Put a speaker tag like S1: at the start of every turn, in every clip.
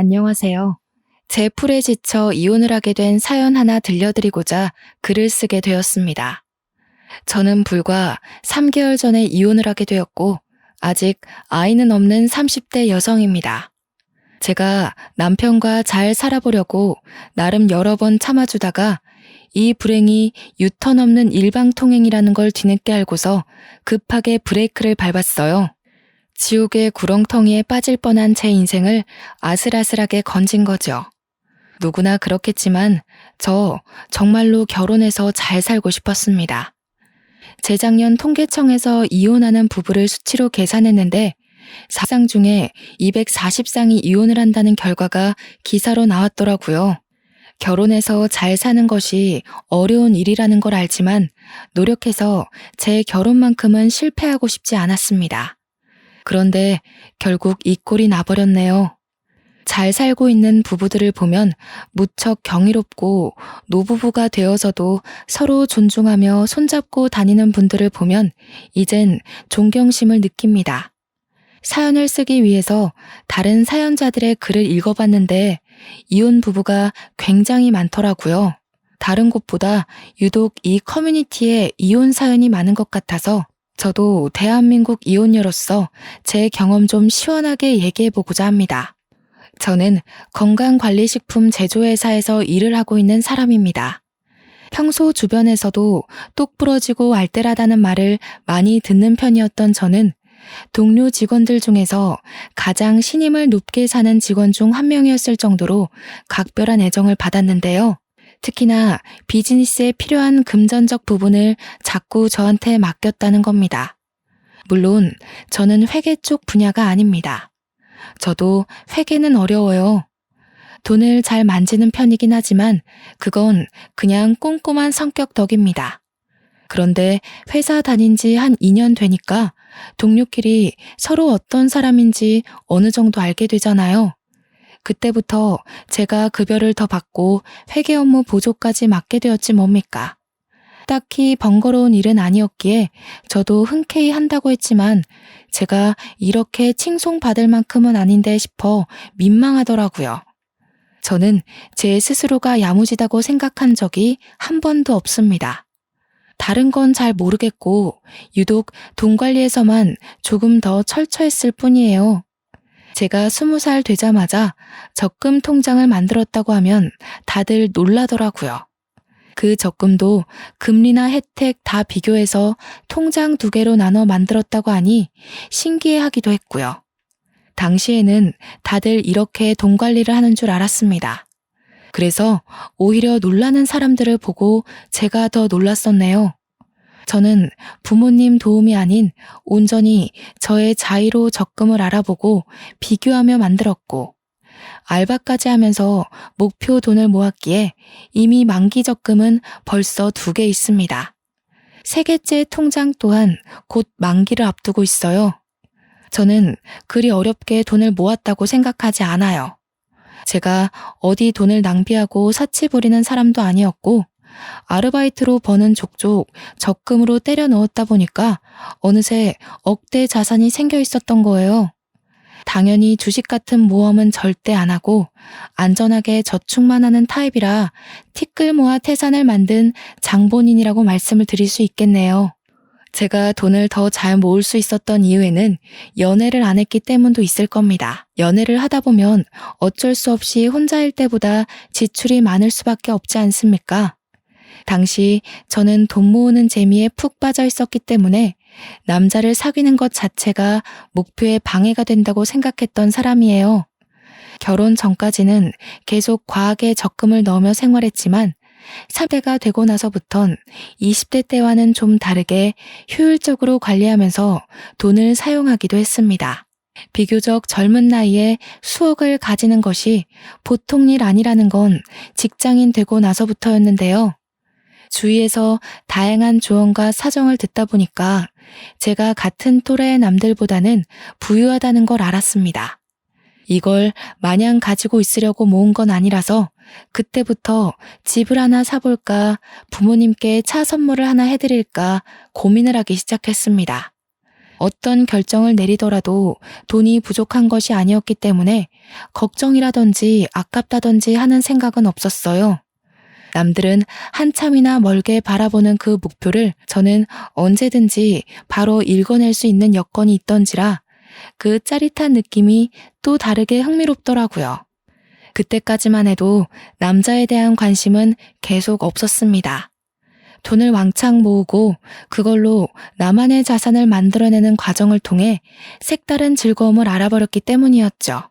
S1: 안녕하세요. 제 풀에 지쳐 이혼을 하게 된 사연 하나 들려드리고자 글을 쓰게 되었습니다. 저는 불과 3개월 전에 이혼을 하게 되었고, 아직 아이는 없는 30대 여성입니다. 제가 남편과 잘 살아보려고 나름 여러 번 참아주다가 이 불행이 유턴 없는 일방통행이라는 걸 뒤늦게 알고서 급하게 브레이크를 밟았어요. 지옥의 구렁텅이에 빠질 뻔한 제 인생을 아슬아슬하게 건진 거죠. 누구나 그렇겠지만 저 정말로 결혼해서 잘 살고 싶었습니다. 재작년 통계청에서 이혼하는 부부를 수치로 계산했는데 4쌍 중에 240쌍이 이혼을 한다는 결과가 기사로 나왔더라고요. 결혼해서 잘 사는 것이 어려운 일이라는 걸 알지만 노력해서 제 결혼만큼은 실패하고 싶지 않았습니다. 그런데 결국 이 꼴이 나버렸네요. 잘 살고 있는 부부들을 보면 무척 경이롭고 노부부가 되어서도 서로 존중하며 손잡고 다니는 분들을 보면 이젠 존경심을 느낍니다. 사연을 쓰기 위해서 다른 사연자들의 글을 읽어봤는데 이혼 부부가 굉장히 많더라고요. 다른 곳보다 유독 이 커뮤니티에 이혼 사연이 많은 것 같아서 저도 대한민국 이혼녀로서 제 경험 좀 시원하게 얘기해보고자 합니다. 저는 건강관리식품 제조회사에서 일을 하고 있는 사람입니다. 평소 주변에서도 똑부러지고 알뜰하다는 말을 많이 듣는 편이었던 저는 동료 직원들 중에서 가장 신임을 높게 사는 직원 중 한 명이었을 정도로 각별한 애정을 받았는데요. 특히나 비즈니스에 필요한 금전적 부분을 자꾸 저한테 맡겼다는 겁니다. 물론 저는 회계 쪽 분야가 아닙니다. 저도 회계는 어려워요. 돈을 잘 만지는 편이긴 하지만 그건 그냥 꼼꼼한 성격 덕입니다. 그런데 회사 다닌 지 한 2년 되니까 동료끼리 서로 어떤 사람인지 어느 정도 알게 되잖아요. 그때부터 제가 급여를 더 받고 회계 업무 보조까지 맡게 되었지 뭡니까. 딱히 번거로운 일은 아니었기에 저도 흔쾌히 한다고 했지만 제가 이렇게 칭송받을 만큼은 아닌데 싶어 민망하더라고요. 저는 제 스스로가 야무지다고 생각한 적이 한 번도 없습니다. 다른 건 잘 모르겠고 유독 돈 관리에서만 조금 더 철저했을 뿐이에요. 제가 20살 되자마자 적금 통장을 만들었다고 하면 다들 놀라더라고요. 그 적금도 금리나 혜택 다 비교해서 통장 2개로 나눠 만들었다고 하니 신기해하기도 했고요. 당시에는 다들 이렇게 돈 관리를 하는 줄 알았습니다. 그래서 오히려 놀라는 사람들을 보고 제가 더 놀랐었네요. 저는 부모님 도움이 아닌 온전히 저의 자의로 적금을 알아보고 비교하며 만들었고 알바까지 하면서 목표 돈을 모았기에 이미 만기 적금은 벌써 2개 있습니다. 3개째 통장 또한 곧 만기를 앞두고 있어요. 저는 그리 어렵게 돈을 모았다고 생각하지 않아요. 제가 어디 돈을 낭비하고 사치 부리는 사람도 아니었고 아르바이트로 버는 족족 적금으로 때려 넣었다 보니까 어느새 억대 자산이 생겨 있었던 거예요. 당연히 주식 같은 모험은 절대 안 하고 안전하게 저축만 하는 타입이라 티끌 모아 태산을 만든 장본인이라고 말씀을 드릴 수 있겠네요. 제가 돈을 더 잘 모을 수 있었던 이유에는 연애를 안 했기 때문도 있을 겁니다. 연애를 하다 보면 어쩔 수 없이 혼자일 때보다 지출이 많을 수밖에 없지 않습니까? 당시 저는 돈 모으는 재미에 푹 빠져 있었기 때문에 남자를 사귀는 것 자체가 목표에 방해가 된다고 생각했던 사람이에요. 결혼 전까지는 계속 과하게 적금을 넣으며 생활했지만 30대가 되고 나서부턴 20대 때와는 좀 다르게 효율적으로 관리하면서 돈을 사용하기도 했습니다. 비교적 젊은 나이에 수억을 가지는 것이 보통 일 아니라는 건 직장인 되고 나서부터였는데요. 주위에서 다양한 조언과 사정을 듣다 보니까 제가 같은 또래의 남들보다는 부유하다는 걸 알았습니다. 이걸 마냥 가지고 있으려고 모은 건 아니라서 그때부터 집을 하나 사볼까, 부모님께 차 선물을 하나 해드릴까 고민을 하기 시작했습니다. 어떤 결정을 내리더라도 돈이 부족한 것이 아니었기 때문에 걱정이라든지 아깝다든지 하는 생각은 없었어요. 남들은 한참이나 멀게 바라보는 그 목표를 저는 언제든지 바로 읽어낼 수 있는 여건이 있던지라 그 짜릿한 느낌이 또 다르게 흥미롭더라고요. 그때까지만 해도 남자에 대한 관심은 계속 없었습니다. 돈을 왕창 모으고 그걸로 나만의 자산을 만들어내는 과정을 통해 색다른 즐거움을 알아버렸기 때문이었죠.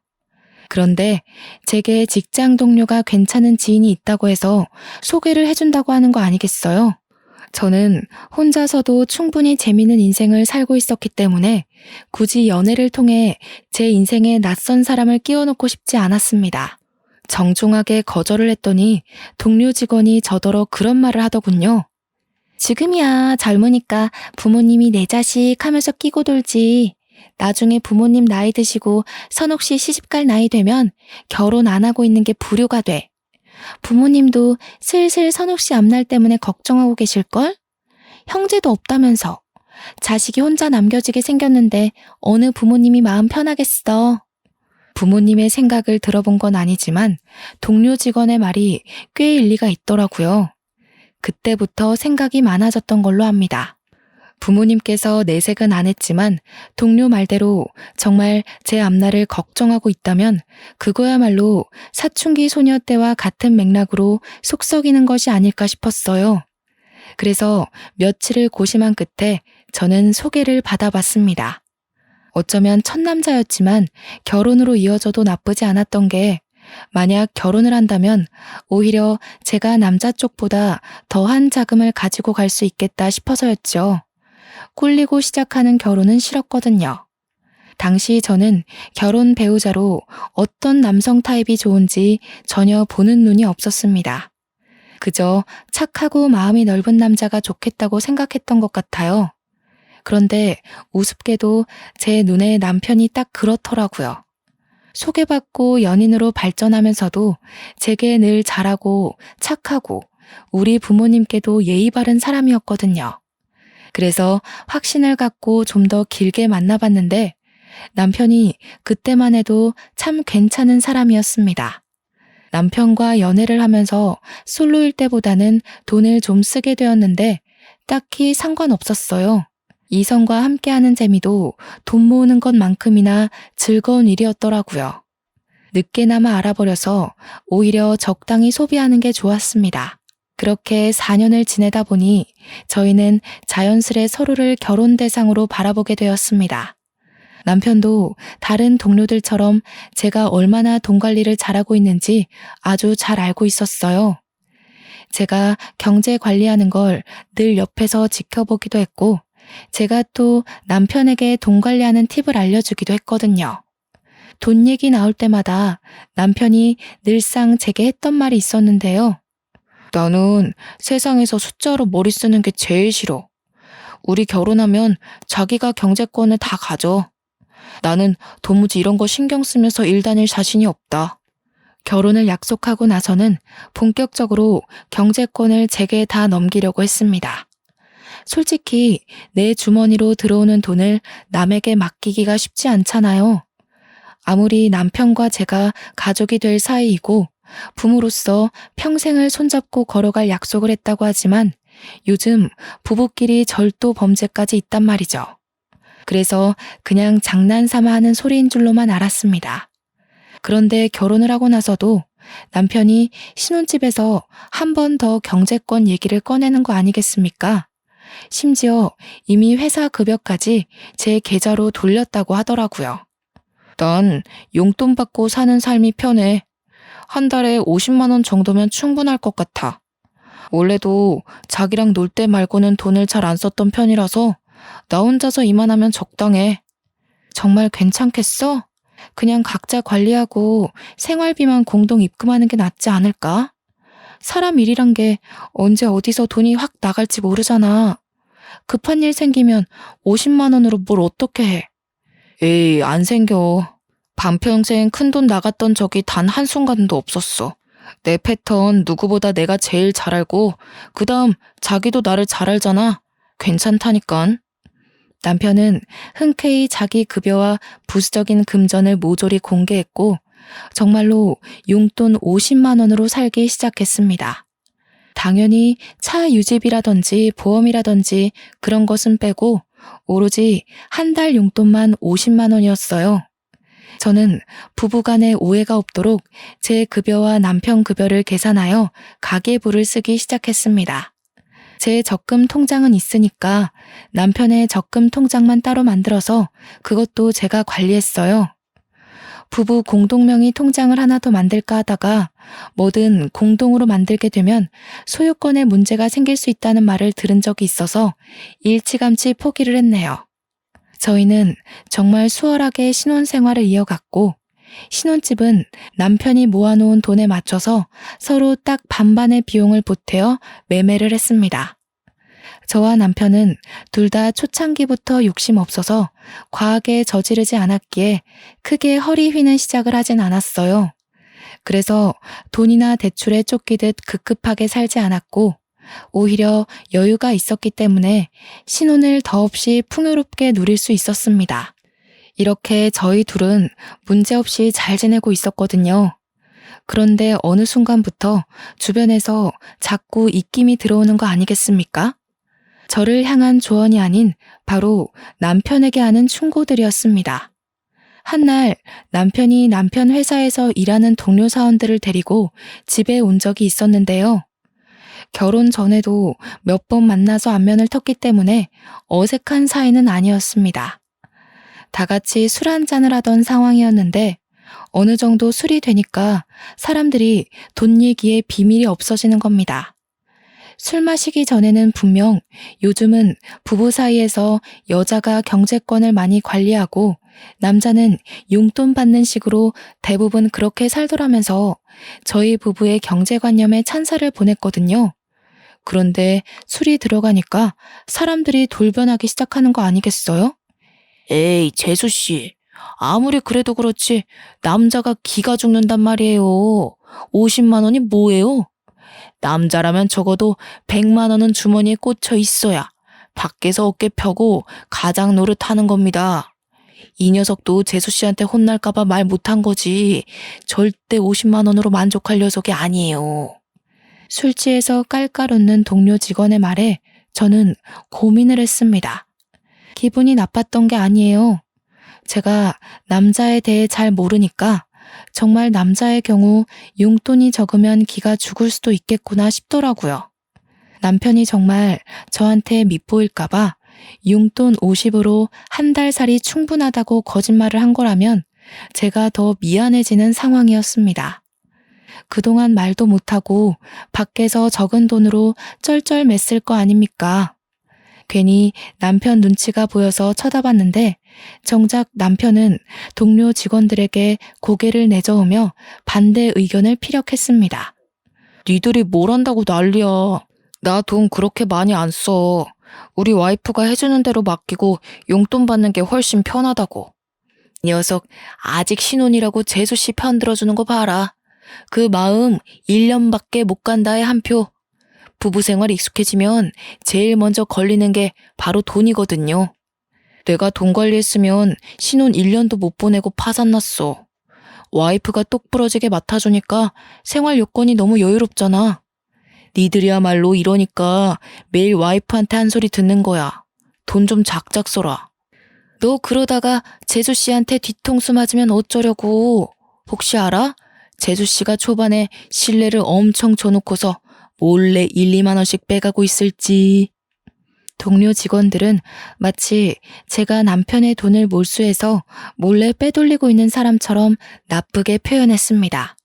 S1: 그런데 제게 직장 동료가 괜찮은 지인이 있다고 해서 소개를 해준다고 하는 거 아니겠어요? 저는 혼자서도 충분히 재미있는 인생을 살고 있었기 때문에 굳이 연애를 통해 제 인생에 낯선 사람을 끼워놓고 싶지 않았습니다. 정중하게 거절을 했더니 동료 직원이 저더러 그런 말을 하더군요. 지금이야 젊으니까 부모님이 내 자식 하면서 끼고 돌지. 나중에 부모님 나이 드시고 선옥 씨 시집갈 나이 되면 결혼 안 하고 있는 게 불효가 돼. 부모님도 슬슬 선옥 씨 앞날 때문에 걱정하고 계실걸? 형제도 없다면서. 자식이 혼자 남겨지게 생겼는데 어느 부모님이 마음 편하겠어. 부모님의 생각을 들어본 건 아니지만 동료 직원의 말이 꽤 일리가 있더라고요. 그때부터 생각이 많아졌던 걸로 압니다. 부모님께서 내색은 안 했지만 동료 말대로 정말 제 앞날을 걱정하고 있다면 그거야말로 사춘기 소녀 때와 같은 맥락으로 속썩이는 것이 아닐까 싶었어요. 그래서 며칠을 고심한 끝에 저는 소개를 받아봤습니다. 어쩌면 첫 남자였지만 결혼으로 이어져도 나쁘지 않았던 게 만약 결혼을 한다면 오히려 제가 남자 쪽보다 더한 자금을 가지고 갈 수 있겠다 싶어서였죠. 꿀리고 시작하는 결혼은 싫었거든요. 당시 저는 결혼 배우자로 어떤 남성 타입이 좋은지 전혀 보는 눈이 없었습니다. 그저 착하고 마음이 넓은 남자가 좋겠다고 생각했던 것 같아요. 그런데 우습게도 제 눈에 남편이 딱 그렇더라고요. 소개받고 연인으로 발전하면서도 제게 늘 잘하고 착하고 우리 부모님께도 예의 바른 사람이었거든요. 그래서 확신을 갖고 좀 더 길게 만나봤는데 남편이 그때만 해도 참 괜찮은 사람이었습니다. 남편과 연애를 하면서 솔로일 때보다는 돈을 좀 쓰게 되었는데 딱히 상관없었어요. 이성과 함께하는 재미도 돈 모으는 것만큼이나 즐거운 일이었더라고요. 늦게나마 알아버려서 오히려 적당히 소비하는 게 좋았습니다. 그렇게 4년을 지내다 보니 저희는 자연스레 서로를 결혼 대상으로 바라보게 되었습니다. 남편도 다른 동료들처럼 제가 얼마나 돈 관리를 잘하고 있는지 아주 잘 알고 있었어요. 제가 경제 관리하는 걸 늘 옆에서 지켜보기도 했고 제가 또 남편에게 돈 관리하는 팁을 알려주기도 했거든요. 돈 얘기 나올 때마다 남편이 늘상 제게 했던 말이 있었는데요. 나는 세상에서 숫자로 머리 쓰는 게 제일 싫어. 우리 결혼하면 자기가 경제권을 다 가져. 나는 도무지 이런 거 신경 쓰면서 일 다닐 자신이 없다. 결혼을 약속하고 나서는 본격적으로 경제권을 제게 다 넘기려고 했습니다. 솔직히 내 주머니로 들어오는 돈을 남에게 맡기기가 쉽지 않잖아요. 아무리 남편과 제가 가족이 될 사이이고 부모로서 평생을 손잡고 걸어갈 약속을 했다고 하지만 요즘 부부끼리 절도 범죄까지 있단 말이죠. 그래서 그냥 장난삼아 하는 소리인 줄로만 알았습니다. 그런데 결혼을 하고 나서도 남편이 신혼집에서 한 번 더 경제권 얘기를 꺼내는 거 아니겠습니까? 심지어 이미 회사 급여까지 제 계좌로 돌렸다고 하더라고요. 난 용돈 받고 사는 삶이 편해. 한 달에 50만 원 정도면 충분할 것 같아. 원래도 자기랑 놀 때 말고는 돈을 잘 안 썼던 편이라서 나 혼자서 이만하면 적당해. 정말 괜찮겠어? 그냥 각자 관리하고 생활비만 공동 입금하는 게 낫지 않을까? 사람 일이란 게 언제 어디서 돈이 확 나갈지 모르잖아. 급한 일 생기면 50만 원으로 뭘 어떻게 해? 에이, 안 생겨. 반평생 큰돈 나갔던 적이 단 한순간도 없었어. 내 패턴 누구보다 내가 제일 잘 알고 그 다음 자기도 나를 잘 알잖아. 괜찮다니깐. 남편은 흔쾌히 자기 급여와 부수적인 금전을 모조리 공개했고 정말로 용돈 50만 원으로 살기 시작했습니다. 당연히 차 유지비라든지 보험이라든지 그런 것은 빼고 오로지 한 달 용돈만 50만 원이었어요. 저는 부부간에 오해가 없도록 제 급여와 남편 급여를 계산하여 가계부를 쓰기 시작했습니다. 제 적금 통장은 있으니까 남편의 적금 통장만 따로 만들어서 그것도 제가 관리했어요. 부부 공동명의 통장을 하나 더 만들까 하다가 뭐든 공동으로 만들게 되면 소유권에 문제가 생길 수 있다는 말을 들은 적이 있어서 일찌감치 포기를 했네요. 저희는 정말 수월하게 신혼생활을 이어갔고 신혼집은 남편이 모아놓은 돈에 맞춰서 서로 딱 반반의 비용을 보태어 매매를 했습니다. 저와 남편은 둘 다 초창기부터 욕심 없어서 과하게 저지르지 않았기에 크게 허리 휘는 시작을 하진 않았어요. 그래서 돈이나 대출에 쫓기듯 급급하게 살지 않았고 오히려 여유가 있었기 때문에 신혼을 더없이 풍요롭게 누릴 수 있었습니다. 이렇게 저희 둘은 문제없이 잘 지내고 있었거든요. 그런데 어느 순간부터 주변에서 자꾸 입김이 들어오는 거 아니겠습니까? 저를 향한 조언이 아닌 바로 남편에게 하는 충고들이었습니다. 한날 남편이 남편 회사에서 일하는 동료 사원들을 데리고 집에 온 적이 있었는데요. 결혼 전에도 몇 번 만나서 안면을 텄기 때문에 어색한 사이는 아니었습니다. 다 같이 술 한잔을 하던 상황이었는데 어느 정도 술이 되니까 사람들이 돈 얘기에 비밀이 없어지는 겁니다. 술 마시기 전에는 분명 요즘은 부부 사이에서 여자가 경제권을 많이 관리하고 남자는 용돈 받는 식으로 대부분 그렇게 살더라면서 저희 부부의 경제관념에 찬사를 보냈거든요. 그런데 술이 들어가니까 사람들이 돌변하기 시작하는 거 아니겠어요? 에이, 재수씨. 아무리 그래도 그렇지 남자가 기가 죽는단 말이에요. 50만 원이 뭐예요? 남자라면 적어도 100만 원은 주머니에 꽂혀 있어야 밖에서 어깨 펴고 가장 노릇하는 겁니다. 이 녀석도 재수씨한테 혼날까봐 말 못한 거지 절대 50만 원으로 만족할 녀석이 아니에요. 술 취해서 깔깔 웃는 동료 직원의 말에 저는 고민을 했습니다. 기분이 나빴던 게 아니에요. 제가 남자에 대해 잘 모르니까 정말 남자의 경우 용돈이 적으면 기가 죽을 수도 있겠구나 싶더라고요. 남편이 정말 저한테 밉보일까봐 용돈 50으로 한 달 살이 충분하다고 거짓말을 한 거라면 제가 더 미안해지는 상황이었습니다. 그동안 말도 못하고 밖에서 적은 돈으로 쩔쩔맸을 거 아닙니까? 괜히 남편 눈치가 보여서 쳐다봤는데 정작 남편은 동료 직원들에게 고개를 내저으며 반대 의견을 피력했습니다. 니들이 뭘 한다고 난리야. 나 돈 그렇게 많이 안 써. 우리 와이프가 해주는 대로 맡기고 용돈 받는 게 훨씬 편하다고. 녀석 아직 신혼이라고 재수씨 편 들어주는 거 봐라. 그 마음 1년밖에 못 간다의 한 표. 부부 생활 익숙해지면 제일 먼저 걸리는 게 바로 돈이거든요. 내가 돈 관리했으면 신혼 1년도 못 보내고 파산났어. 와이프가 똑부러지게 맡아주니까 생활 요건이 너무 여유롭잖아. 니들이야말로 이러니까 매일 와이프한테 한 소리 듣는 거야. 돈 좀 작작 써라. 너 그러다가 재수씨한테 뒤통수 맞으면 어쩌려고. 혹시 알아? 재수씨가 초반에 신뢰를 엄청 줘놓고서 몰래 1, 2만 원씩 빼가고 있을지. 동료 직원들은 마치 제가 남편의 돈을 몰수해서 몰래 빼돌리고 있는 사람처럼 나쁘게 표현했습니다.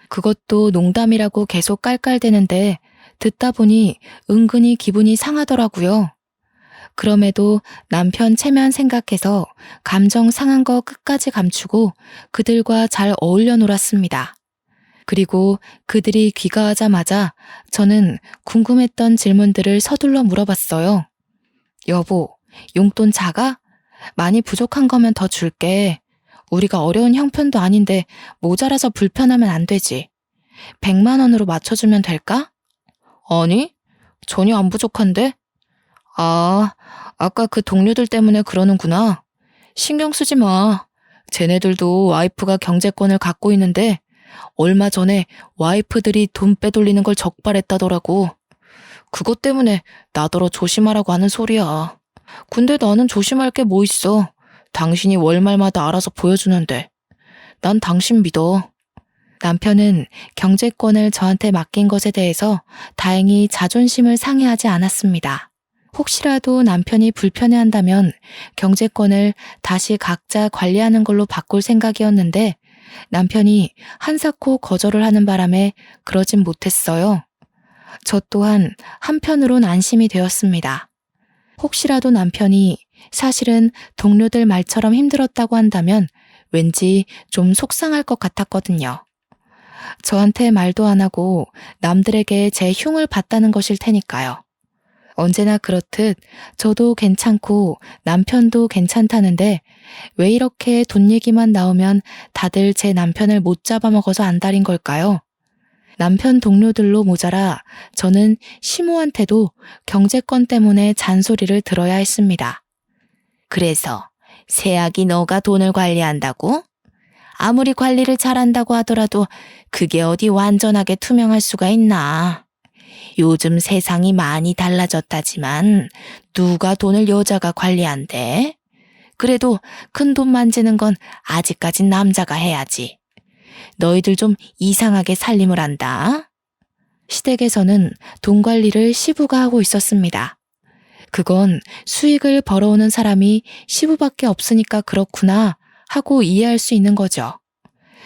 S1: 그것도 농담이라고 계속 깔깔대는데 듣다 보니 은근히 기분이 상하더라고요. 그럼에도 남편 체면 생각해서 감정 상한 거 끝까지 감추고 그들과 잘 어울려 놀았습니다. 그리고 그들이 귀가하자마자 저는 궁금했던 질문들을 서둘러 물어봤어요. 여보, 용돈 작아? 많이 부족한 거면 더 줄게. 우리가 어려운 형편도 아닌데 모자라서 불편하면 안 되지. 100만 원으로 맞춰주면 될까? 아니, 전혀 안 부족한데? 아, 아까 그 동료들 때문에 그러는구나. 신경 쓰지 마. 쟤네들도 와이프가 경제권을 갖고 있는데 얼마 전에 와이프들이 돈 빼돌리는 걸 적발했다더라고. 그것 때문에 나더러 조심하라고 하는 소리야. 근데 나는 조심할 게 뭐 있어. 당신이 월말마다 알아서 보여주는데. 난 당신 믿어. 남편은 경제권을 저한테 맡긴 것에 대해서 다행히 자존심을 상해하지 않았습니다. 혹시라도 남편이 불편해한다면 경제권을 다시 각자 관리하는 걸로 바꿀 생각이었는데 남편이 한사코 거절을 하는 바람에 그러진 못했어요. 저 또한 한편으론 안심이 되었습니다. 혹시라도 남편이 사실은 동료들 말처럼 힘들었다고 한다면 왠지 좀 속상할 것 같았거든요. 저한테 말도 안 하고 남들에게 제 흉을 봤다는 것일 테니까요. 언제나 그렇듯 저도 괜찮고 남편도 괜찮다는데 왜 이렇게 돈 얘기만 나오면 다들 제 남편을 못 잡아먹어서 안달인 걸까요? 남편 동료들로 모자라 저는 시모한테도 경제권 때문에 잔소리를 들어야 했습니다. 그래서 세학이 너가 돈을 관리한다고? 아무리 관리를 잘한다고 하더라도 그게 어디 완전하게 투명할 수가 있나? 요즘 세상이 많이 달라졌다지만 누가 돈을 여자가 관리한대? 그래도 큰 돈 만지는 건 아직까진 남자가 해야지. 너희들 좀 이상하게 살림을 한다. 시댁에서는 돈 관리를 시부가 하고 있었습니다. 그건 수익을 벌어오는 사람이 시부밖에 없으니까 그렇구나 하고 이해할 수 있는 거죠.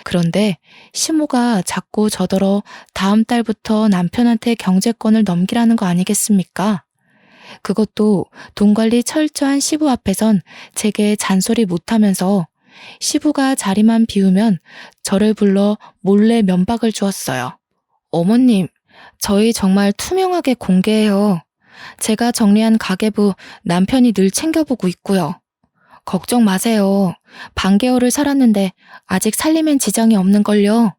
S1: 그런데 시모가 자꾸 저더러 다음 달부터 남편한테 경제권을 넘기라는 거 아니겠습니까? 그것도 돈 관리 철저한 시부 앞에선 제게 잔소리 못하면서 시부가 자리만 비우면 저를 불러 몰래 면박을 주었어요. 어머님, 저희 정말 투명하게 공개해요. 제가 정리한 가계부 남편이 늘 챙겨보고 있고요. 걱정 마세요. 반개월을 살았는데 아직 살림엔 지장이 없는걸요.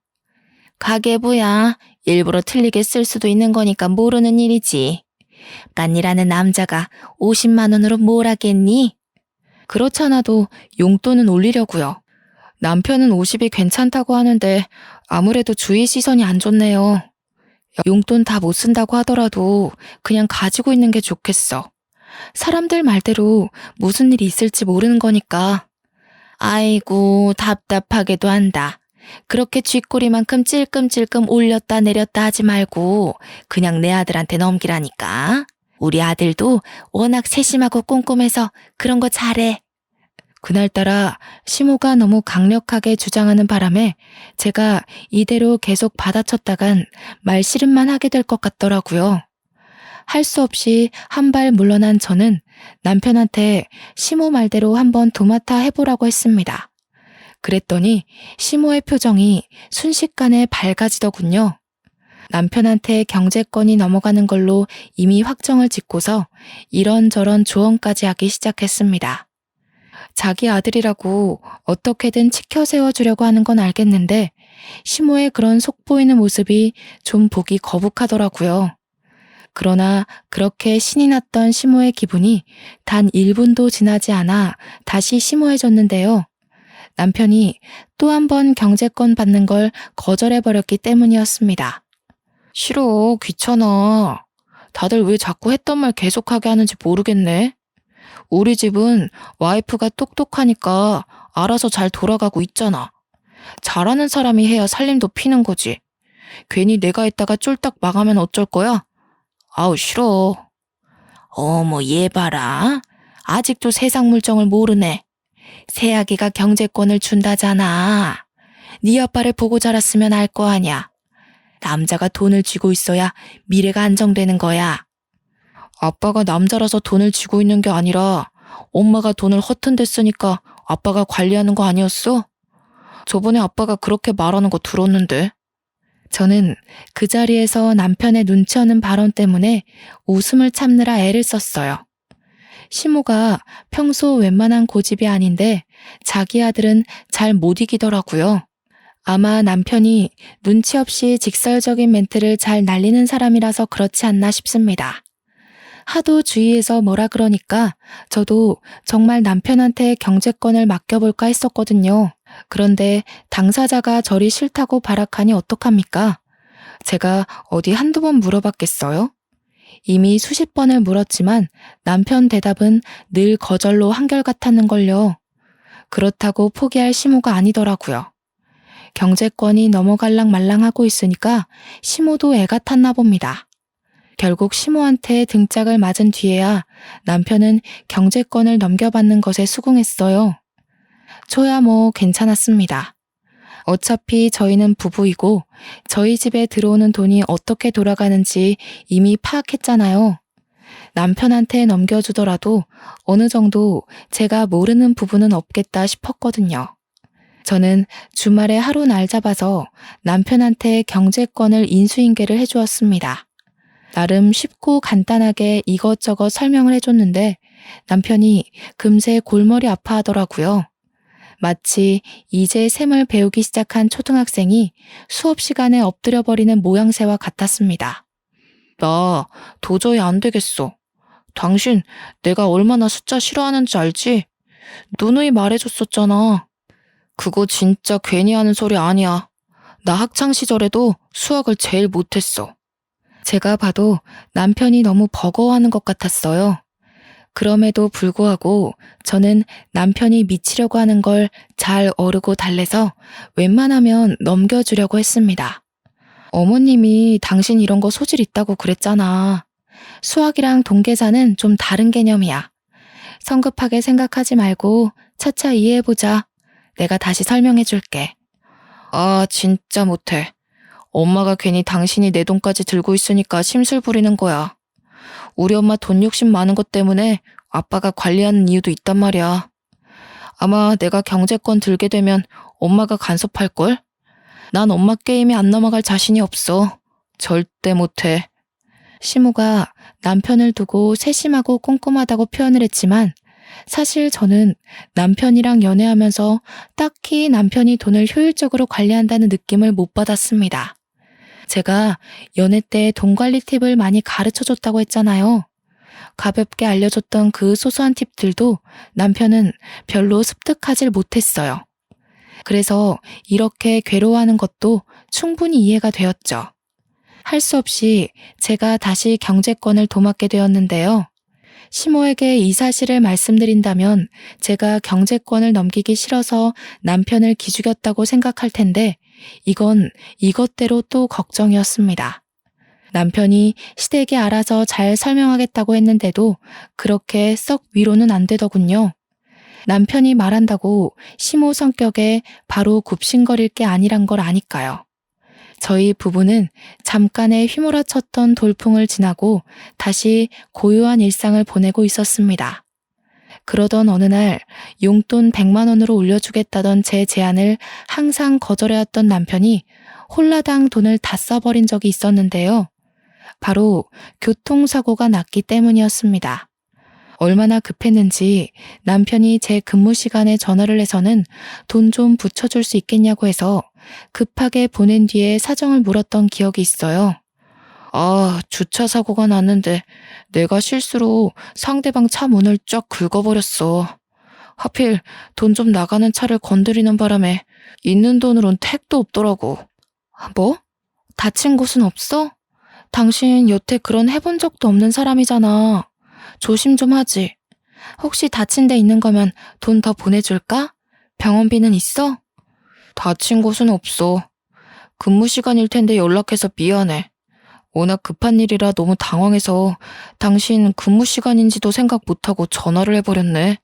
S1: 가계부야. 일부러 틀리게 쓸 수도 있는 거니까 모르는 일이지. 딴일하는 남자가 50만 원으로 뭘 하겠니? 그렇잖아도 용돈은 올리려고요. 남편은 50이 괜찮다고 하는데 아무래도 주위 시선이 안 좋네요. 용돈 다 못 쓴다고 하더라도 그냥 가지고 있는 게 좋겠어. 사람들 말대로 무슨 일이 있을지 모르는 거니까. 아이고 답답하게도 한다. 그렇게 쥐꼬리만큼 찔끔찔끔 올렸다 내렸다 하지 말고 그냥 내 아들한테 넘기라니까. 우리 아들도 워낙 세심하고 꼼꼼해서 그런 거 잘해. 그날따라 시모가 너무 강력하게 주장하는 바람에 제가 이대로 계속 받아쳤다간 말씨름만 하게 될 것 같더라고요. 할 수 없이 한 발 물러난 저는 남편한테 시모 말대로 한번 도맡아 해보라고 했습니다. 그랬더니 시모의 표정이 순식간에 밝아지더군요. 남편한테 경제권이 넘어가는 걸로 이미 확정을 짓고서 이런저런 조언까지 하기 시작했습니다. 자기 아들이라고 어떻게든 치켜 세워주려고 하는 건 알겠는데 시모의 그런 속보이는 모습이 좀 보기 거북하더라고요. 그러나 그렇게 신이 났던 시모의 기분이 단 1분도 지나지 않아 다시 심오해졌는데요. 남편이 또 한 번 경제권 받는 걸 거절해버렸기 때문이었습니다. 싫어, 귀찮아. 다들 왜 자꾸 했던 말 계속하게 하는지 모르겠네. 우리 집은 와이프가 똑똑하니까 알아서 잘 돌아가고 있잖아. 잘하는 사람이 해야 살림도 피는 거지. 괜히 내가 했다가 쫄딱 망하면 어쩔 거야? 아우 싫어. 어머 얘 봐라. 아직도 세상 물정을 모르네. 새아기가 경제권을 준다잖아. 네 아빠를 보고 자랐으면 알 거 아냐. 남자가 돈을 쥐고 있어야 미래가 안정되는 거야. 아빠가 남자라서 돈을 쥐고 있는 게 아니라 엄마가 돈을 허튼 데 쓰니까 아빠가 관리하는 거 아니었어? 저번에 아빠가 그렇게 말하는 거 들었는데. 저는 그 자리에서 남편의 눈치 없는 발언 때문에 웃음을 참느라 애를 썼어요. 시모가 평소 웬만한 고집이 아닌데 자기 아들은 잘 못 이기더라고요. 아마 남편이 눈치 없이 직설적인 멘트를 잘 날리는 사람이라서 그렇지 않나 싶습니다. 하도 주위에서 뭐라 그러니까 저도 정말 남편한테 경제권을 맡겨볼까 했었거든요. 그런데 당사자가 저리 싫다고 발악하니 어떡합니까? 제가 어디 한두 번 물어봤겠어요? 이미 수십 번을 물었지만 남편 대답은 늘 거절로 한결같았는걸요. 그렇다고 포기할 시무가 아니더라고요. 경제권이 넘어갈랑 말랑하고 있으니까 시무도 애가 탔나 봅니다. 결국 시무한테 등짝을 맞은 뒤에야 남편은 경제권을 넘겨받는 것에 수긍했어요. 저야 뭐 괜찮았습니다. 어차피 저희는 부부이고 저희 집에 들어오는 돈이 어떻게 돌아가는지 이미 파악했잖아요. 남편한테 넘겨주더라도 어느 정도 제가 모르는 부분은 없겠다 싶었거든요. 저는 주말에 하루 날 잡아서 남편한테 경제권을 인수인계를 해주었습니다. 나름 쉽고 간단하게 이것저것 설명을 해줬는데 남편이 금세 골머리 아파하더라고요. 마치 이제 셈을 배우기 시작한 초등학생이 수업 시간에 엎드려버리는 모양새와 같았습니다. 나 도저히 안 되겠어. 당신 내가 얼마나 숫자 싫어하는지 알지? 누누이 말해줬었잖아. 그거 진짜 괜히 하는 소리 아니야. 나 학창시절에도 수학을 제일 못했어. 제가 봐도 남편이 너무 버거워하는 것 같았어요. 그럼에도 불구하고 저는 남편이 미치려고 하는 걸 잘 어르고 달래서 웬만하면 넘겨주려고 했습니다. 어머님이 당신 이런 거 소질 있다고 그랬잖아. 수학이랑 동계산은 좀 다른 개념이야. 성급하게 생각하지 말고 차차 이해해보자. 내가 다시 설명해줄게. 아, 진짜 못해. 엄마가 괜히 당신이 내 돈까지 들고 있으니까 심술 부리는 거야. 우리 엄마 돈 욕심 많은 것 때문에 아빠가 관리하는 이유도 있단 말이야. 아마 내가 경제권 들게 되면 엄마가 간섭할걸? 난 엄마 게임에 안 넘어갈 자신이 없어. 절대 못해. 시무가 남편을 두고 세심하고 꼼꼼하다고 표현을 했지만 사실 저는 남편이랑 연애하면서 딱히 남편이 돈을 효율적으로 관리한다는 느낌을 못 받았습니다. 제가 연애 때 돈 관리 팁을 많이 가르쳐줬다고 했잖아요. 가볍게 알려줬던 그 소소한 팁들도 남편은 별로 습득하질 못했어요. 그래서 이렇게 괴로워하는 것도 충분히 이해가 되었죠. 할 수 없이 제가 다시 경제권을 도맡게 되었는데요. 시모에게 이 사실을 말씀드린다면 제가 경제권을 넘기기 싫어서 남편을 기죽였다고 생각할 텐데 이건 이것대로 또 걱정이었습니다. 남편이 시댁에 알아서 잘 설명하겠다고 했는데도 그렇게 썩 위로는 안 되더군요. 남편이 말한다고 시모 성격에 바로 굽신거릴 게 아니란 걸 아니까요. 저희 부부는 잠깐의 휘몰아쳤던 돌풍을 지나고 다시 고요한 일상을 보내고 있었습니다. 그러던 어느 날 용돈 100만 원으로 올려주겠다던 제 제안을 항상 거절해왔던 남편이 홀라당 돈을 다 써버린 적이 있었는데요. 바로 교통사고가 났기 때문이었습니다. 얼마나 급했는지 남편이 제 근무 시간에 전화를 해서는 돈 좀 붙여줄 수 있겠냐고 해서 급하게 보낸 뒤에 사정을 물었던 기억이 있어요. 아, 주차 사고가 났는데 내가 실수로 상대방 차 문을 쫙 긁어버렸어. 하필 돈 좀 나가는 차를 건드리는 바람에 있는 돈으론 택도 없더라고. 뭐? 다친 곳은 없어? 당신 여태 그런 해본 적도 없는 사람이잖아. 조심 좀 하지. 혹시 다친 데 있는 거면 돈 더 보내줄까? 병원비는 있어? 다친 곳은 없어. 근무 시간일 텐데 연락해서 미안해. 워낙 급한 일이라 너무 당황해서 당신 근무 시간인지도 생각 못하고 전화를 해버렸네.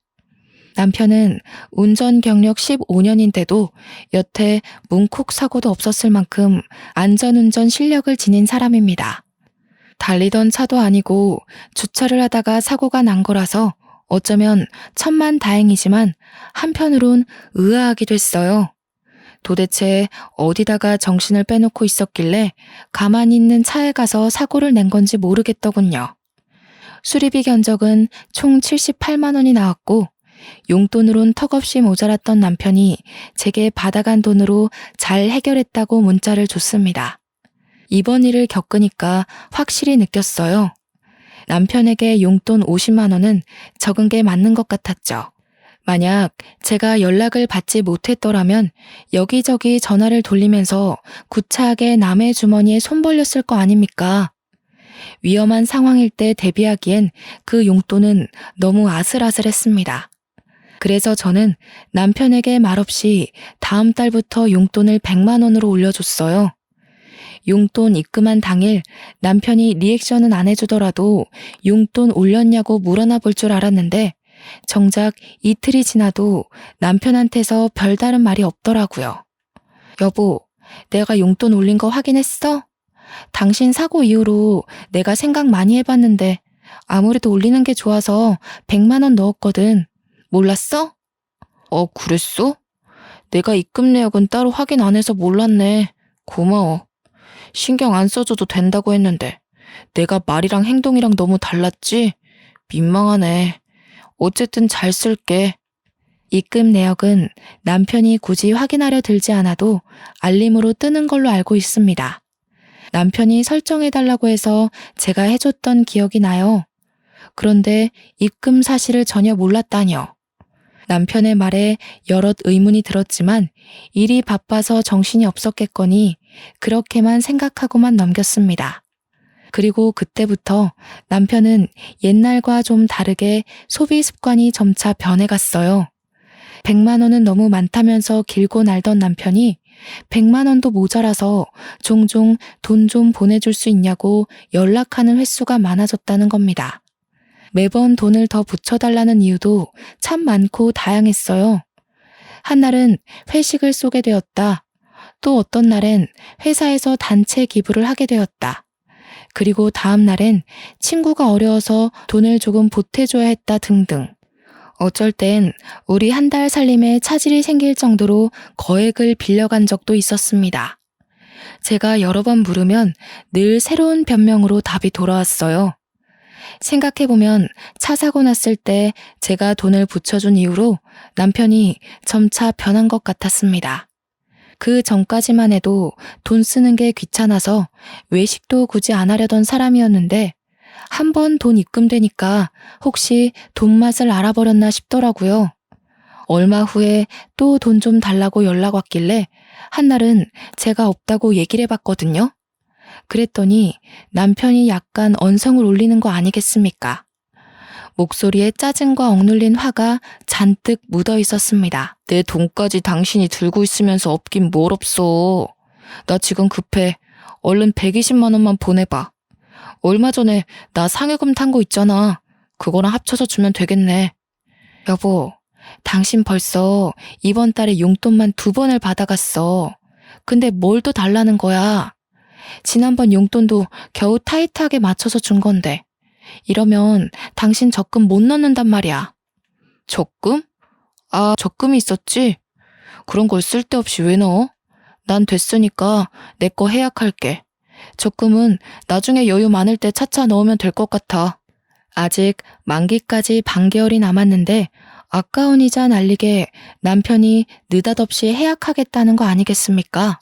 S1: 남편은 운전 경력 15년인데도 여태 문콕 사고도 없었을 만큼 안전운전 실력을 지닌 사람입니다. 달리던 차도 아니고 주차를 하다가 사고가 난 거라서 어쩌면 천만다행이지만 한편으론 의아하기도 했어요. 도대체 어디다가 정신을 빼놓고 있었길래 가만히 있는 차에 가서 사고를 낸 건지 모르겠더군요. 수리비 견적은 총 78만 원이 나왔고 용돈으론 턱없이 모자랐던 남편이 제게 받아간 돈으로 잘 해결했다고 문자를 줬습니다. 이번 일을 겪으니까 확실히 느꼈어요. 남편에게 용돈 50만 원은 적은 게 맞는 것 같았죠. 만약 제가 연락을 받지 못했더라면 여기저기 전화를 돌리면서 구차하게 남의 주머니에 손 벌렸을 거 아닙니까? 위험한 상황일 때 대비하기엔 그 용돈은 너무 아슬아슬했습니다. 그래서 저는 남편에게 말없이 다음 달부터 용돈을 100만 원으로 올려줬어요. 용돈 입금한 당일 남편이 리액션은 안 해주더라도 용돈 올렸냐고 물어나 볼 줄 알았는데 정작 이틀이 지나도 남편한테서 별다른 말이 없더라고요. 여보, 내가 용돈 올린 거 확인했어? 당신 사고 이후로 내가 생각 많이 해봤는데 아무래도 올리는 게 좋아서 100만 원 넣었거든. 몰랐어? 그랬어? 내가 입금 내역은 따로 확인 안 해서 몰랐네. 고마워. 신경 안 써줘도 된다고 했는데 내가 말이랑 행동이랑 너무 달랐지? 민망하네. 어쨌든 잘 쓸게. 입금 내역은 남편이 굳이 확인하려 들지 않아도 알림으로 뜨는 걸로 알고 있습니다. 남편이 설정해달라고 해서 제가 해줬던 기억이 나요. 그런데 입금 사실을 전혀 몰랐다뇨. 남편의 말에 여럿 의문이 들었지만 일이 바빠서 정신이 없었겠거니 그렇게만 생각하고만 넘겼습니다. 그리고 그때부터 남편은 옛날과 좀 다르게 소비 습관이 점차 변해갔어요. 100만 원은 너무 많다면서 길고 날던 남편이 100만 원도 모자라서 종종 돈 좀 보내줄 수 있냐고 연락하는 횟수가 많아졌다는 겁니다. 매번 돈을 더 붙여달라는 이유도 참 많고 다양했어요. 한날은 회식을 쏘게 되었다. 또 어떤 날엔 회사에서 단체 기부를 하게 되었다. 그리고 다음 날엔 친구가 어려워서 돈을 조금 보태줘야 했다 등등. 어쩔 땐 우리 한 달 살림에 차질이 생길 정도로 거액을 빌려간 적도 있었습니다. 제가 여러 번 물으면 늘 새로운 변명으로 답이 돌아왔어요. 생각해보면 차 사고 났을 때 제가 돈을 붙여준 이후로 남편이 점차 변한 것 같았습니다. 그 전까지만 해도 돈 쓰는 게 귀찮아서 외식도 굳이 안 하려던 사람이었는데 한 번 돈 입금되니까 혹시 돈 맛을 알아버렸나 싶더라고요. 얼마 후에 또 돈 좀 달라고 연락 왔길래 한날은 제가 없다고 얘기를 해봤거든요. 그랬더니 남편이 약간 언성을 올리는 거 아니겠습니까? 목소리에 짜증과 억눌린 화가 잔뜩 묻어 있었습니다. 내 돈까지 당신이 들고 있으면서 없긴 뭘 없어. 나 지금 급해. 얼른 120만 원만 보내봐. 얼마 전에 나 상해금 탄 거 있잖아. 그거랑 합쳐서 주면 되겠네. 여보, 당신 벌써 이번 달에 용돈만 2번을 받아갔어. 근데 뭘 또 달라는 거야? 지난번 용돈도 겨우 타이트하게 맞춰서 준 건데 이러면 당신 적금 못 넣는단 말이야. 적금? 적금이 있었지? 그런 걸 쓸데없이 왜 넣어? 난 됐으니까 내 거 해약할게. 적금은 나중에 여유 많을 때 차차 넣으면 될 것 같아. 아직 만기까지 반개월이 남았는데 아까운 이자 날리게 남편이 느닷없이 해약하겠다는 거 아니겠습니까?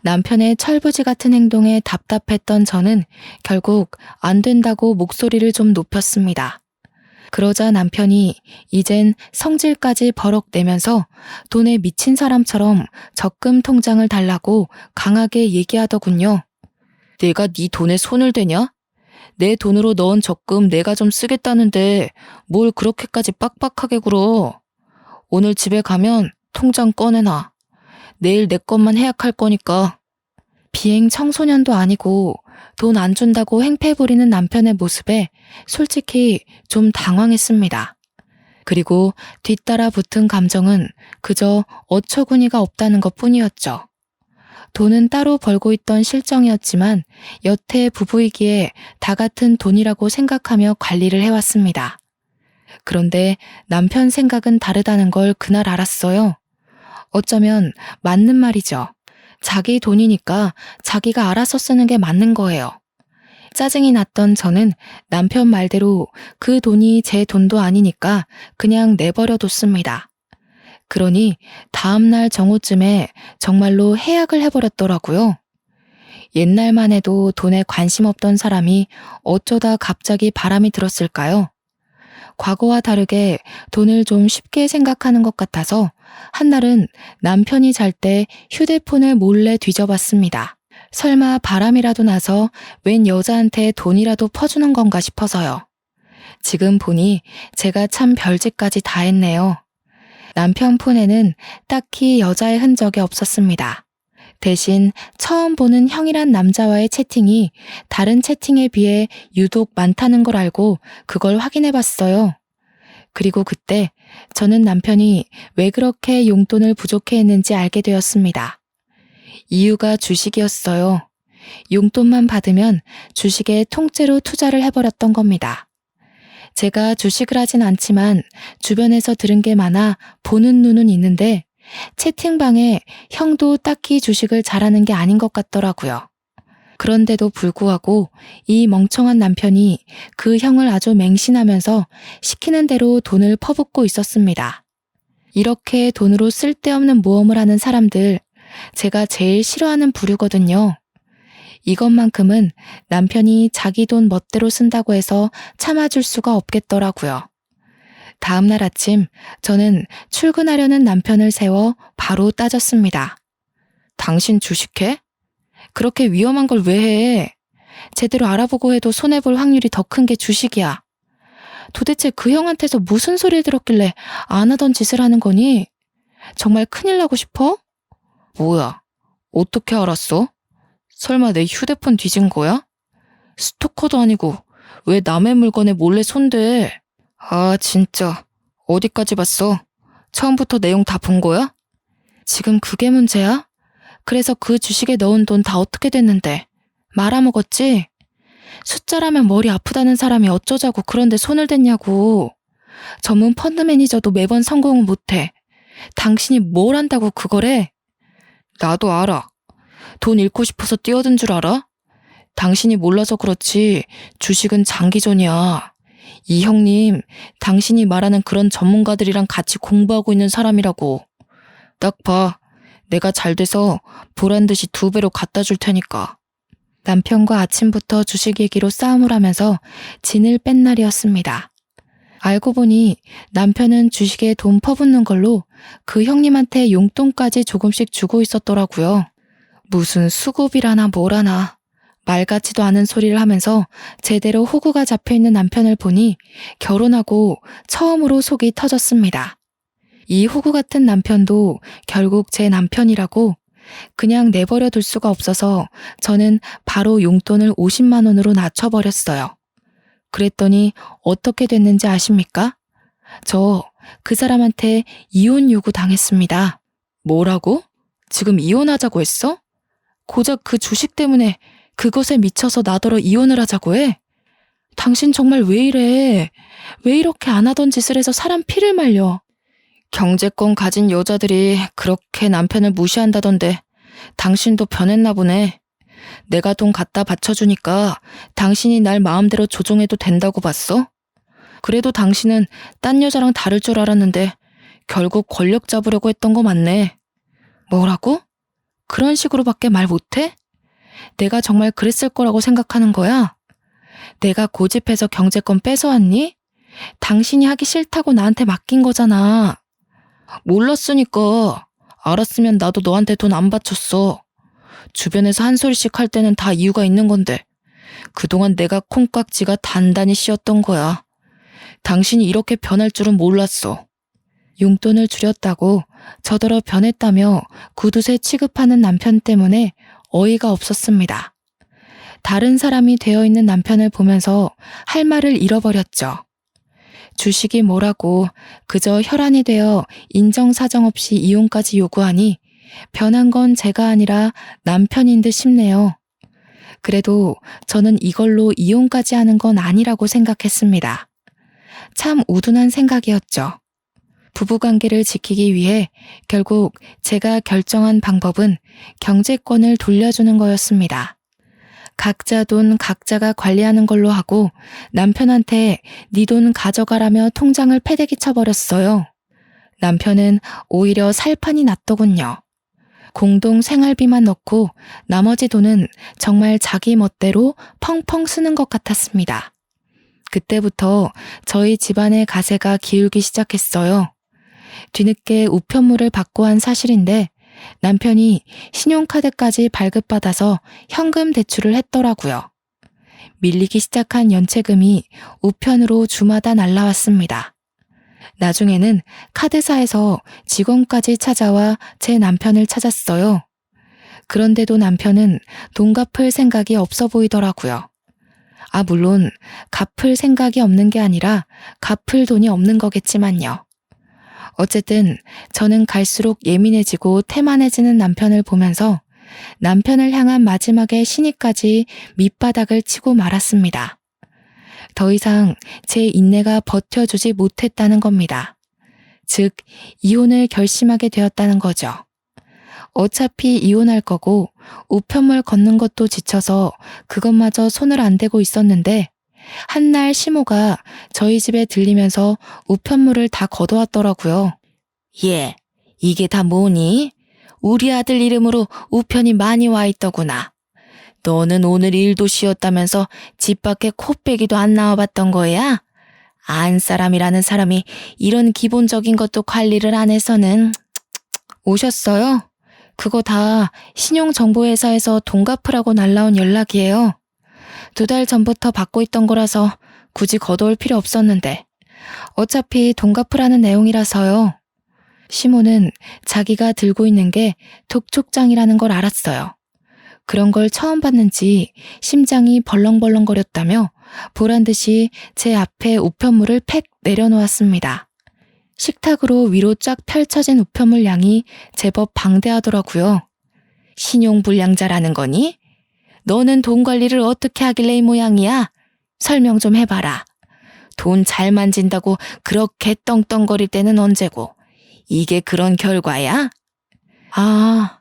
S1: 남편의 철부지 같은 행동에 답답했던 저는 결국 안 된다고 목소리를 좀 높였습니다. 그러자 남편이 이젠 성질까지 버럭 내면서 돈에 미친 사람처럼 적금 통장을 달라고 강하게 얘기하더군요. 내가 네 돈에 손을 대냐? 내 돈으로 넣은 적금 내가 좀 쓰겠다는데 뭘 그렇게까지 빡빡하게 굴어. 오늘 집에 가면 통장 꺼내놔. 내일 내 것만 해약할 거니까. 비행 청소년도 아니고 돈 안 준다고 행패 부리는 남편의 모습에 솔직히 좀 당황했습니다. 그리고 뒤따라 붙은 감정은 그저 어처구니가 없다는 것뿐이었죠. 돈은 따로 벌고 있던 실정이었지만 여태 부부이기에 다 같은 돈이라고 생각하며 관리를 해왔습니다. 그런데 남편 생각은 다르다는 걸 그날 알았어요. 어쩌면 맞는 말이죠. 자기 돈이니까 자기가 알아서 쓰는 게 맞는 거예요. 짜증이 났던 저는 남편 말대로 그 돈이 제 돈도 아니니까 그냥 내버려 뒀습니다. 그러니 다음날 정오쯤에 정말로 해약을 해버렸더라고요. 옛날만 해도 돈에 관심 없던 사람이 어쩌다 갑자기 바람이 들었을까요? 과거와 다르게 돈을 좀 쉽게 생각하는 것 같아서 한날은 남편이 잘 때 휴대폰을 몰래 뒤져봤습니다. 설마 바람이라도 나서 웬 여자한테 돈이라도 퍼주는 건가 싶어서요. 지금 보니 제가 참 별짓까지 다 했네요. 남편 폰에는 딱히 여자의 흔적이 없었습니다. 대신 처음 보는 형이란 남자와의 채팅이 다른 채팅에 비해 유독 많다는 걸 알고 그걸 확인해 봤어요. 그리고 그때 저는 남편이 왜 그렇게 용돈을 부족해 했는지 알게 되었습니다. 이유가 주식이었어요. 용돈만 받으면 주식에 통째로 투자를 해버렸던 겁니다. 제가 주식을 하진 않지만 주변에서 들은 게 많아 보는 눈은 있는데 채팅방에 형도 딱히 주식을 잘하는 게 아닌 것 같더라고요. 그런데도 불구하고 이 멍청한 남편이 그 형을 아주 맹신하면서 시키는 대로 돈을 퍼붓고 있었습니다. 이렇게 돈으로 쓸데없는 모험을 하는 사람들, 제가 제일 싫어하는 부류거든요. 이것만큼은 남편이 자기 돈 멋대로 쓴다고 해서 참아줄 수가 없겠더라고요. 다음날 아침 저는 출근하려는 남편을 세워 바로 따졌습니다. 당신 주식해? 그렇게 위험한 걸 왜 해? 제대로 알아보고 해도 손해볼 확률이 더 큰 게 주식이야. 도대체 그 형한테서 무슨 소리를 들었길래 안 하던 짓을 하는 거니? 정말 큰일 나고 싶어? 뭐야? 어떻게 알았어? 설마 내 휴대폰 뒤진 거야? 스토커도 아니고 왜 남의 물건에 몰래 손대? 아, 진짜. 어디까지 봤어? 처음부터 내용 다 본 거야? 지금 그게 문제야? 그래서 그 주식에 넣은 돈 다 어떻게 됐는데? 말아먹었지? 숫자라면 머리 아프다는 사람이 어쩌자고 그런데 손을 댔냐고. 전문 펀드 매니저도 매번 성공은 못해. 당신이 뭘 한다고 그거래? 나도 알아. 돈 잃고 싶어서 뛰어든 줄 알아? 당신이 몰라서 그렇지 주식은 장기전이야. 이 형님, 당신이 말하는 그런 전문가들이랑 같이 공부하고 있는 사람이라고. 딱 봐. 내가 잘 돼서 보란 듯이 2배로 갖다 줄 테니까. 남편과 아침부터 주식 얘기로 싸움을 하면서 진을 뺀 날이었습니다. 알고 보니 남편은 주식에 돈 퍼붓는 걸로 그 형님한테 용돈까지 조금씩 주고 있었더라고요. 무슨 수급이라나 뭐라나 말 같지도 않은 소리를 하면서 제대로 호구가 잡혀있는 남편을 보니 결혼하고 처음으로 속이 터졌습니다. 이 호구 같은 남편도 결국 제 남편이라고 그냥 내버려 둘 수가 없어서 저는 바로 용돈을 50만 원으로 낮춰버렸어요. 그랬더니 어떻게 됐는지 아십니까? 저 그 사람한테 이혼 요구 당했습니다. 뭐라고? 지금 이혼하자고 했어? 고작 그 주식 때문에 그것에 미쳐서 나더러 이혼을 하자고 해? 당신 정말 왜 이래? 왜 이렇게 안 하던 짓을 해서 사람 피를 말려? 경제권 가진 여자들이 그렇게 남편을 무시한다던데 당신도 변했나 보네. 내가 돈 갖다 바쳐주니까 당신이 날 마음대로 조종해도 된다고 봤어? 그래도 당신은 딴 여자랑 다를 줄 알았는데 결국 권력 잡으려고 했던 거 맞네. 뭐라고? 그런 식으로밖에 말 못해? 내가 정말 그랬을 거라고 생각하는 거야? 내가 고집해서 경제권 뺏어왔니? 당신이 하기 싫다고 나한테 맡긴 거잖아. 몰랐으니까. 알았으면 나도 너한테 돈 안 바쳤어. 주변에서 한 소리씩 할 때는 다 이유가 있는 건데 그동안 내가 콩깍지가 단단히 씌었던 거야. 당신이 이렇게 변할 줄은 몰랐어. 용돈을 줄였다고 저더러 변했다며 구두쇠 취급하는 남편 때문에 어이가 없었습니다. 다른 사람이 되어 있는 남편을 보면서 할 말을 잃어버렸죠. 주식이 뭐라고 그저 혈안이 되어 인정사정 없이 이혼까지 요구하니 변한 건 제가 아니라 남편인 듯 싶네요. 그래도 저는 이걸로 이혼까지 하는 건 아니라고 생각했습니다. 참 우둔한 생각이었죠. 부부관계를 지키기 위해 결국 제가 결정한 방법은 경제권을 돌려주는 거였습니다. 각자 돈 각자가 관리하는 걸로 하고 남편한테 네 돈 가져가라며 통장을 패대기 쳐버렸어요. 남편은 오히려 살판이 났더군요. 공동 생활비만 넣고 나머지 돈은 정말 자기 멋대로 펑펑 쓰는 것 같았습니다. 그때부터 저희 집안의 가세가 기울기 시작했어요. 뒤늦게 우편물을 받고 한 사실인데 남편이 신용카드까지 발급받아서 현금 대출을 했더라고요. 밀리기 시작한 연체금이 우편으로 주마다 날라왔습니다. 나중에는 카드사에서 직원까지 찾아와 제 남편을 찾았어요. 그런데도 남편은 돈 갚을 생각이 없어 보이더라고요. 물론 갚을 생각이 없는 게 아니라 갚을 돈이 없는 거겠지만요. 어쨌든 저는 갈수록 예민해지고 태만해지는 남편을 보면서 남편을 향한 마지막의 시니까지 밑바닥을 치고 말았습니다. 더 이상 제 인내가 버텨주지 못했다는 겁니다. 즉, 이혼을 결심하게 되었다는 거죠. 어차피 이혼할 거고 우편물 걷는 것도 지쳐서 그것마저 손을 안 대고 있었는데 한날 시모가 저희 집에 들리면서 우편물을 다 걷어왔더라고요. 얘, 이게 다 뭐니? 우리 아들 이름으로 우편이 많이 와 있더구나. 너는 오늘 일도 쉬었다면서 집 밖에 코빼기도 안 나와봤던 거야? 안 사람이라는 사람이 이런 기본적인 것도 관리를 안 해서는. 오셨어요? 그거 다 신용정보회사에서 돈 갚으라고 날라온 연락이에요. 2달 전부터 받고 있던 거라서 굳이 걷어올 필요 없었는데 어차피 돈 갚으라는 내용이라서요. 시모는 자기가 들고 있는 게 독촉장이라는 걸 알았어요. 그런 걸 처음 봤는지 심장이 벌렁벌렁거렸다며 보란듯이 제 앞에 우편물을 팩 내려놓았습니다. 식탁으로 위로 쫙 펼쳐진 우편물 양이 제법 방대하더라고요. 신용불량자라는 거니? 너는 돈 관리를 어떻게 하길래 이 모양이야? 설명 좀 해봐라. 돈 잘 만진다고 그렇게 떵떵거릴 때는 언제고? 이게 그런 결과야?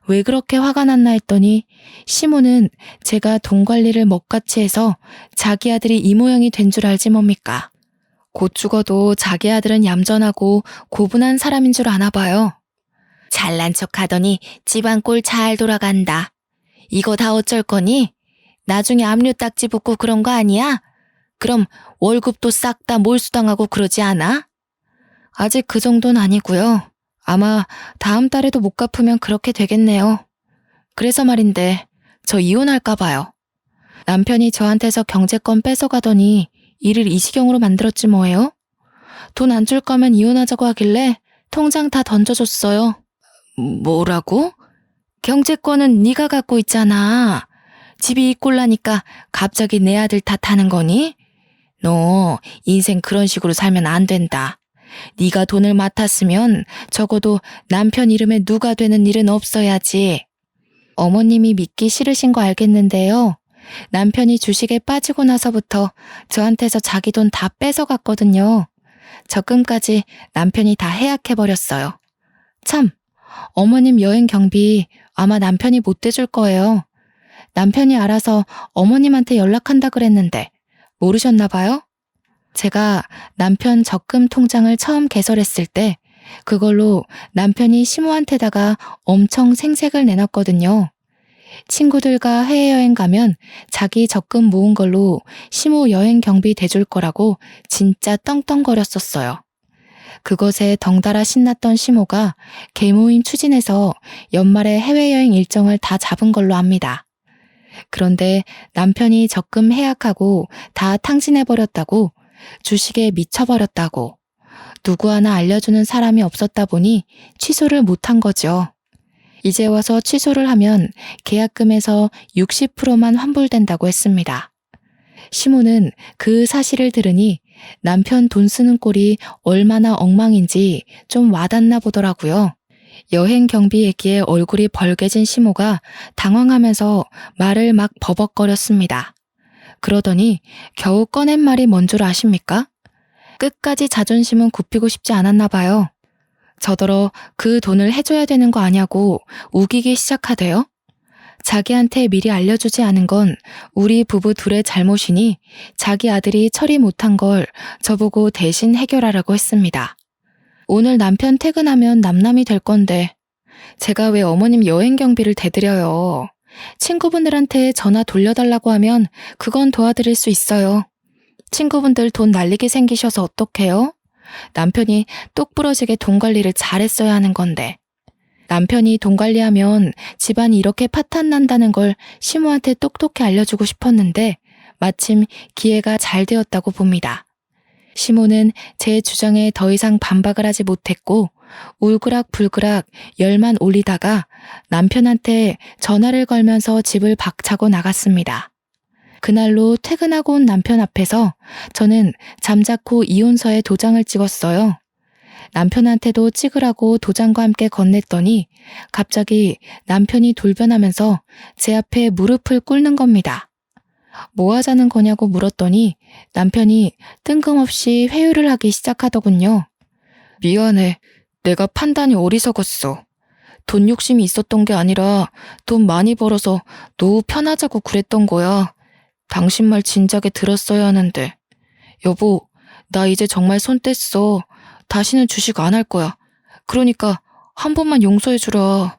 S1: 왜 그렇게 화가 났나 했더니 시모는 제가 돈 관리를 먹같이 해서 자기 아들이 이 모양이 된 줄 알지 뭡니까? 곧 죽어도 자기 아들은 얌전하고 고분한 사람인 줄 아나 봐요. 잘난 척 하더니 집안 꼴 잘 돌아간다. 이거 다 어쩔 거니? 나중에 압류 딱지 붙고 그런 거 아니야? 그럼 월급도 싹 다 몰수당하고 그러지 않아? 아직 그 정도는 아니고요. 아마 다음 달에도 못 갚으면 그렇게 되겠네요. 그래서 말인데 저 이혼할까 봐요. 남편이 저한테서 경제권 뺏어가더니 일을 이 지경으로 만들었지 뭐예요? 돈 안 줄 거면 이혼하자고 하길래 통장 다 던져줬어요. 뭐라고? 경제권은 네가 갖고 있잖아. 집이 이 꼴나니까 갑자기 내 아들 탓하는 거니? 너 인생 그런 식으로 살면 안 된다. 네가 돈을 맡았으면 적어도 남편 이름에 누가 되는 일은 없어야지. 어머님이 믿기 싫으신 거 알겠는데요. 남편이 주식에 빠지고 나서부터 저한테서 자기 돈 다 뺏어갔거든요. 적금까지 남편이 다 해약해버렸어요. 참, 어머님 여행 경비 아마 남편이 못 대줄 거예요. 남편이 알아서 어머님한테 연락한다 그랬는데 모르셨나 봐요? 제가 남편 적금 통장을 처음 개설했을 때 그걸로 남편이 시모한테다가 엄청 생색을 내놨거든요. 친구들과 해외여행 가면 자기 적금 모은 걸로 시모 여행 경비 대줄 거라고 진짜 떵떵거렸었어요. 그것에 덩달아 신났던 시모가 계모임 추진해서 연말에 해외여행 일정을 다 잡은 걸로 압니다. 그런데 남편이 적금 해약하고 다 탕진해버렸다고, 주식에 미쳐버렸다고, 누구 하나 알려주는 사람이 없었다 보니 취소를 못한 거죠. 이제 와서 취소를 하면 계약금에서 60%만 환불된다고 했습니다. 시모는 그 사실을 들으니 남편 돈 쓰는 꼴이 얼마나 엉망인지 좀 와닿나 보더라고요. 여행 경비 얘기에 얼굴이 벌개진 시모가 당황하면서 말을 막 버벅거렸습니다. 그러더니 겨우 꺼낸 말이 뭔 줄 아십니까? 끝까지 자존심은 굽히고 싶지 않았나 봐요. 저더러 그 돈을 해줘야 되는 거 아냐고 우기기 시작하대요. 자기한테 미리 알려주지 않은 건 우리 부부 둘의 잘못이니 자기 아들이 처리 못한 걸 저보고 대신 해결하라고 했습니다. 오늘 남편 퇴근하면 남남이 될 건데 제가 왜 어머님 여행 경비를 대드려요? 친구분들한테 전화 돌려달라고 하면 그건 도와드릴 수 있어요. 친구분들 돈 날리게 생기셔서 어떡해요? 남편이 똑부러지게 돈 관리를 잘했어야 하는 건데. 남편이 돈 관리하면 집안이 이렇게 파탄 난다는 걸 시모한테 똑똑히 알려주고 싶었는데 마침 기회가 잘 되었다고 봅니다. 시모는 제 주장에 더 이상 반박을 하지 못했고 울그락불그락 열만 올리다가 남편한테 전화를 걸면서 집을 박차고 나갔습니다. 그날로 퇴근하고 온 남편 앞에서 저는 잠자코 이혼서에 도장을 찍었어요. 남편한테도 찍으라고 도장과 함께 건넸더니 갑자기 남편이 돌변하면서 제 앞에 무릎을 꿇는 겁니다. 뭐 하자는 거냐고 물었더니 남편이 뜬금없이 회유를 하기 시작하더군요. 미안해. 내가 판단이 어리석었어. 돈 욕심이 있었던 게 아니라 돈 많이 벌어서 노후 편하자고 그랬던 거야. 당신 말 진작에 들었어야 하는데. 여보, 나 이제 정말 손 뗐어. 다시는 주식 안 할 거야. 그러니까 한 번만 용서해주라.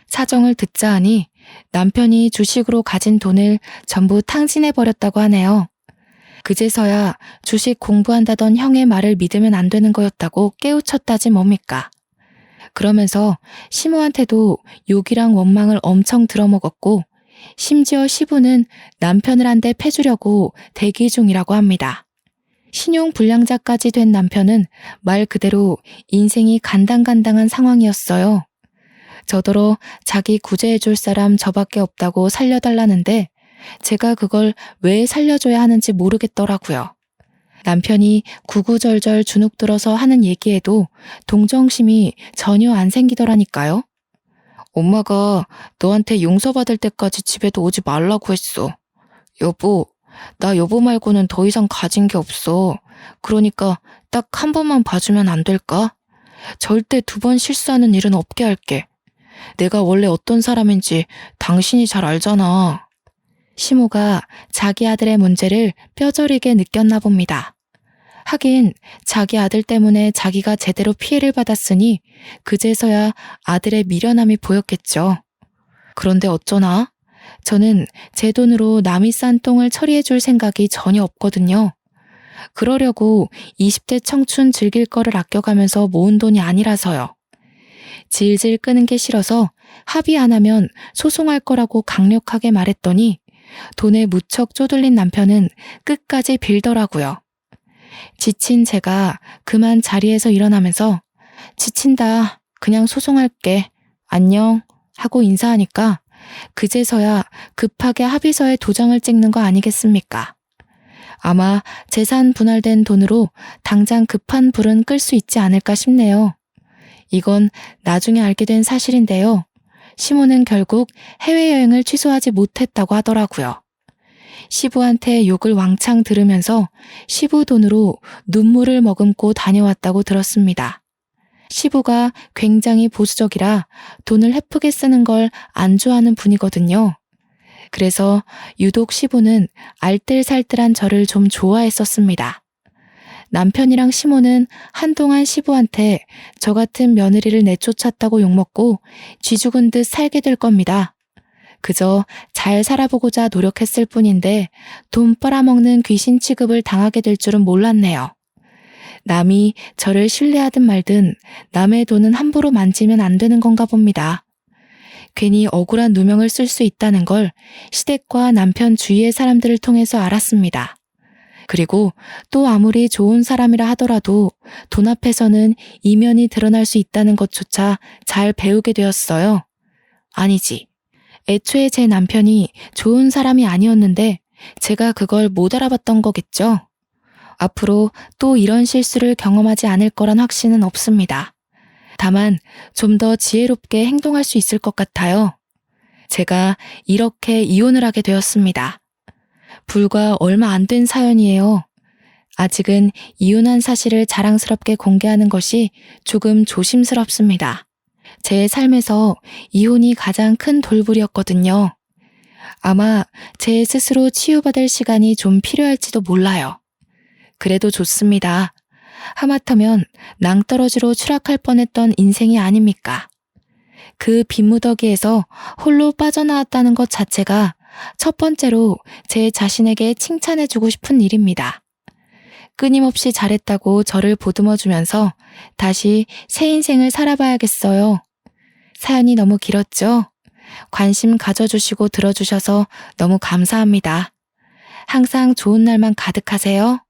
S1: 사정을 듣자 하니 남편이 주식으로 가진 돈을 전부 탕진해버렸다고 하네요. 그제서야 주식 공부한다던 형의 말을 믿으면 안 되는 거였다고 깨우쳤다지 뭡니까. 그러면서 시모한테도 욕이랑 원망을 엄청 들어먹었고 심지어 시부는 남편을 한 대 패주려고 대기 중이라고 합니다. 신용불량자까지 된 남편은 말 그대로 인생이 간당간당한 상황이었어요. 저더러 자기 구제해줄 사람 저밖에 없다고 살려달라는데 제가 그걸 왜 살려줘야 하는지 모르겠더라고요. 남편이 구구절절 주눅들어서 하는 얘기에도 동정심이 전혀 안 생기더라니까요. 엄마가 너한테 용서받을 때까지 집에도 오지 말라고 했어. 여보, 나 여보 말고는 더 이상 가진 게 없어. 그러니까 딱 한 번만 봐주면 안 될까? 절대 2번 실수하는 일은 없게 할게. 내가 원래 어떤 사람인지 당신이 잘 알잖아. 시모가 자기 아들의 문제를 뼈저리게 느꼈나 봅니다. 하긴 자기 아들 때문에 자기가 제대로 피해를 받았으니 그제서야 아들의 미련함이 보였겠죠. 그런데 어쩌나? 저는 제 돈으로 남이 싼 똥을 처리해 줄 생각이 전혀 없거든요. 그러려고 20대 청춘 즐길 거를 아껴가면서 모은 돈이 아니라서요. 질질 끄는 게 싫어서 합의 안 하면 소송할 거라고 강력하게 말했더니 돈에 무척 쪼들린 남편은 끝까지 빌더라고요. 지친 제가 그만 자리에서 일어나면서 지친다. 그냥 소송할게. 안녕. 하고 인사하니까 그제서야 급하게 합의서에 도장을 찍는 거 아니겠습니까? 아마 재산 분할된 돈으로 당장 급한 불은 끌 수 있지 않을까 싶네요. 이건 나중에 알게 된 사실인데요. 시모는 결국 해외여행을 취소하지 못했다고 하더라고요. 시부한테 욕을 왕창 들으면서 시부 돈으로 눈물을 머금고 다녀왔다고 들었습니다. 시부가 굉장히 보수적이라 돈을 헤프게 쓰는 걸 안 좋아하는 분이거든요. 그래서 유독 시부는 알뜰살뜰한 저를 좀 좋아했었습니다. 남편이랑 시모는 한동안 시부한테 저 같은 며느리를 내쫓았다고 욕먹고 쥐죽은 듯 살게 될 겁니다. 그저 잘 살아보고자 노력했을 뿐인데 돈 빨아먹는 귀신 취급을 당하게 될 줄은 몰랐네요. 남이 저를 신뢰하든 말든 남의 돈은 함부로 만지면 안 되는 건가 봅니다. 괜히 억울한 누명을 쓸 수 있다는 걸 시댁과 남편 주위의 사람들을 통해서 알았습니다. 그리고 또 아무리 좋은 사람이라 하더라도 돈 앞에서는 이면이 드러날 수 있다는 것조차 잘 배우게 되었어요. 아니지. 애초에 제 남편이 좋은 사람이 아니었는데 제가 그걸 못 알아봤던 거겠죠. 앞으로 또 이런 실수를 경험하지 않을 거란 확신은 없습니다. 다만 좀 더 지혜롭게 행동할 수 있을 것 같아요. 제가 이렇게 이혼을 하게 되었습니다. 불과 얼마 안 된 사연이에요. 아직은 이혼한 사실을 자랑스럽게 공개하는 것이 조금 조심스럽습니다. 제 삶에서 이혼이 가장 큰 돌불이었거든요. 아마 제 스스로 치유받을 시간이 좀 필요할지도 몰라요. 그래도 좋습니다. 하마터면 낭떠러지로 추락할 뻔했던 인생이 아닙니까? 그 빈무더기에서 홀로 빠져나왔다는 것 자체가 첫 번째로 제 자신에게 칭찬해주고 싶은 일입니다. 끊임없이 잘했다고 저를 보듬어주면서 다시 새 인생을 살아봐야겠어요. 사연이 너무 길었죠? 관심 가져주시고 들어주셔서 너무 감사합니다. 항상 좋은 날만 가득하세요.